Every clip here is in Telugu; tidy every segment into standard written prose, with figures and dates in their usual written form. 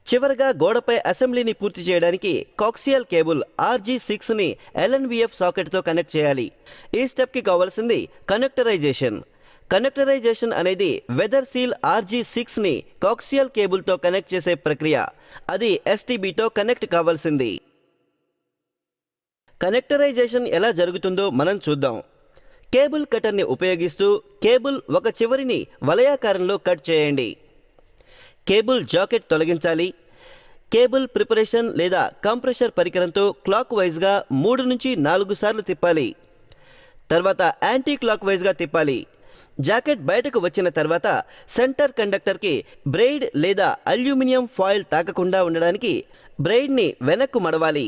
చివరగా గోడపై అసెంబ్లీని పూర్తి చేయడానికి కాక్సియల్ కేబుల్ RG6ని LNBF సాకెట్తో కనెక్ట్ చేయాలి. ఈ స్టెప్కి కావాల్సింది కనెక్టరైజేషన్. కనెక్టరైజేషన్ అనేది వెదర్ సీల్ RG6ని కాక్సియల్ కేబుల్తో కనెక్ట్ చేసే ప్రక్రియ. అది STBతో కనెక్ట్ కావాల్సింది. కనెక్టరైజేషన్ ఎలా జరుగుతుందో మనం చూద్దాం. కేబుల్ కటర్ని ఉపయోగిస్తూ కేబుల్ ఒక చివరిని వలయాకారంలో కట్ చేయండి. కేబుల్ జాకెట్ తొలగించాలి. కేబుల్ ప్రిపరేషన్ లేదా కంప్రెషర్ పరికరంతో క్లాక్ వైజ్గా 3 నుంచి 4 సార్లు తిప్పాలి. తర్వాత యాంటీ క్లాక్ వైజ్గా తిప్పాలి. జాకెట్ బయటకు వచ్చిన తర్వాత సెంటర్ కండక్టర్కి బ్రెయిడ్ లేదా అల్యూమినియం ఫాయిల్ తాకకుండా ఉండడానికి బ్రెయిడ్ని వెనక్కు మడవాలి.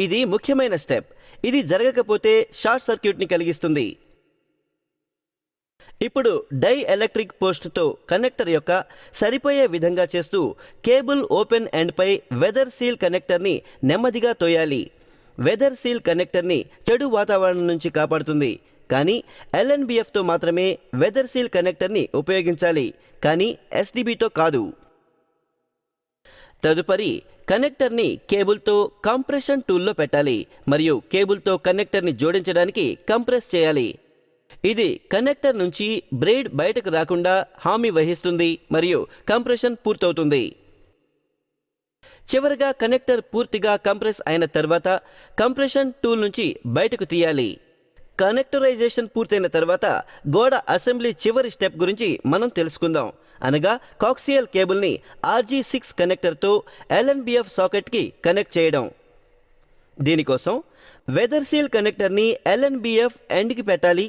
ఇది ముఖ్యమైన స్టెప్. ఇది జరగకపోతే షార్ట్ సర్క్యూట్ని కలిగిస్తుంది. ఇప్పుడు డై ఎలక్ట్రిక్ పోస్ట్తో కనెక్టర్ యొక్క సరిపోయే విధంగా చేస్తూ కేబుల్ ఓపెన్ ఎండ్పై వెదర్ సీల్ కనెక్టర్ని నెమ్మదిగా తోయాలి. వెదర్ సీల్ కనెక్టర్ని చెడు వాతావరణం నుంచి కాపాడుతుంది. కానీ LNBFతో మాత్రమే వెదర్ సీల్ కనెక్టర్ని ఉపయోగించాలి, కానీ STBతో కాదు. తదుపరి కనెక్టర్ని కేబుల్తో కంప్రెషన్ టూల్లో పెట్టాలి మరియు కేబుల్తో కనెక్టర్ని జోడించడానికి కంప్రెస్ చేయాలి. ఇది కనెక్టర్ నుంచి బ్రెయిడ్ బయటకు రాకుండా హామీ వహిస్తుంది మరియు కంప్రెషన్ పూర్తవుతుంది. చివరగా కనెక్టర్ పూర్తిగా కంప్రెస్ అయిన తర్వాత కంప్రెషన్ టూల్ నుంచి బయటకు తీయాలి. కనెక్టరైజేషన్ పూర్తయిన తర్వాత గోడ అసెంబ్లీ చివరి స్టెప్ గురించి మనం తెలుసుకుందాం. అనగా కాక్సియల్ కేబుల్ని RG6 కనెక్టర్తో LNBF సాకెట్కి కనెక్ట్ చేయడం. దీనికోసం వెదర్ సీల్ కనెక్టర్ని LNBF ఎండ్కి పెట్టాలి.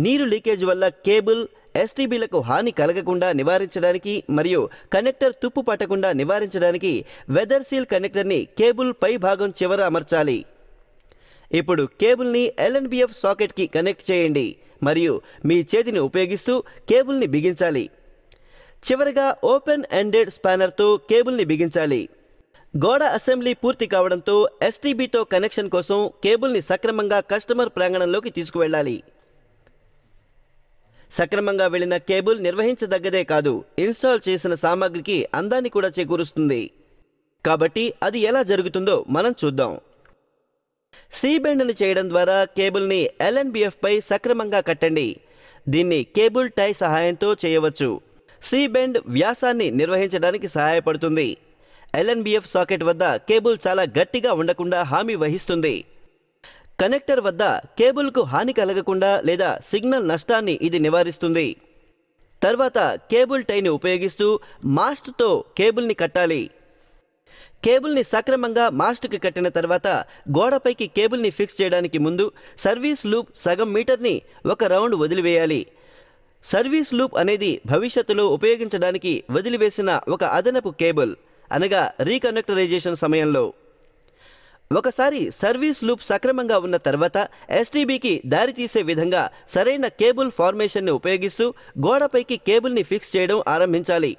నీరు లీకేజ్ వల్ల కేబుల్ STBలకు హాని కలగకుండా నివారించడానికి మరియు కనెక్టర్ తుప్పు పట్టకుండా నివారించడానికి వెదర్ సీల్ కనెక్టర్ని కేబుల్ పై భాగం చివర అమర్చాలి. ఇప్పుడు కేబుల్ని LNBF సాకెట్కి కనెక్ట్ చేయండి మరియు మీ చేతిని ఉపయోగిస్తూ కేబుల్ని బిగించాలి. చివరగా ఓపెన్ ఎండెడ్ స్పానర్తో కేబుల్ని బిగించాలి. గోడ అసెంబ్లీ పూర్తి కావడంతో STBతో కనెక్షన్ కోసం కేబుల్ని సక్రమంగా కస్టమర్ ప్రాంగణంలోకి తీసుకువెళ్ళాలి. సక్రమంగా వెళ్ళిన కేబుల్ నిర్వహించదగ్గదే కాదు, ఇన్స్టాల్ చేసిన సామాగ్రికి అందాన్ని కూడా చేకూరుస్తుంది. కాబట్టి అది ఎలా జరుగుతుందో మనం చూద్దాం. సీబెండ్ని చేయడం ద్వారా కేబుల్ని LNBFపై సక్రమంగా కట్టండి. దీన్ని కేబుల్ టై సహాయంతో చేయవచ్చు. సీబెండ్ వ్యాసాన్ని నిర్వహించడానికి సహాయపడుతుంది. LNBF సాకెట్ వద్ద కేబుల్ చాలా గట్టిగా ఉండకుండా హామీ వహిస్తుంది. కనెక్టర్ వద్ద కేబుల్కు హాని కలగకుండా లేదా సిగ్నల్ నష్టాన్ని ఇది నివారిస్తుంది. తర్వాత కేబుల్ టైని ఉపయోగిస్తూ మాస్ట్తో కేబుల్ని కట్టాలి. కేబుల్ని సక్రమంగా మాస్ట్కి కట్టిన తర్వాత గోడపైకి కేబుల్ని ఫిక్స్ చేయడానికి ముందు సర్వీస్ లూప్ సగం మీటర్ని ఒక రౌండ్ వదిలివేయాలి. సర్వీస్ లూప్ అనేది భవిష్యత్తులో ఉపయోగించడానికి వదిలివేసిన ఒక అదనపు కేబుల్, అనగా రీకనెక్టరైజేషన్ సమయంలో. ఒకసారి సర్వీస్ లూప్ సక్రమంగా ఉన్న తర్వాత STBకి దారితీసే విధంగా సరైన కేబుల్ ఫార్మేషన్ని ఉపయోగిస్తూ గోడపైకి కేబుల్ని ఫిక్స్ చేయడం ఆరంభించాలి.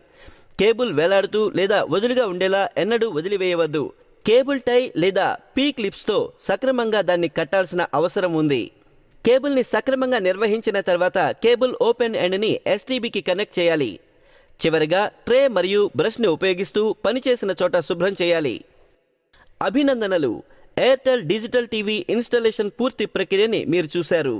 కేబుల్ వేలాడుతూ లేదా వదులుగా ఉండేలా ఎన్నడూ వదిలివేయవద్దు. కేబుల్ టై లేదా P క్లిప్స్తో సక్రమంగా దాన్ని కట్టాల్సిన అవసరం ఉంది. కేబుల్ని సక్రమంగా నిర్వహించిన తర్వాత కేబుల్ ఓపెన్ ఎండ్ని STBకి కనెక్ట్ చేయాలి. చివరిగా ట్రే మరియు బ్రష్ని ఉపయోగిస్తూ పనిచేసిన చోట శుభ్రం చేయాలి. అభినందనలు! ఎయిర్టెల్ డిజిటల్ టీవీ ఇన్స్టాలేషన్ పూర్తి ప్రక్రియని మీరు చూశారు.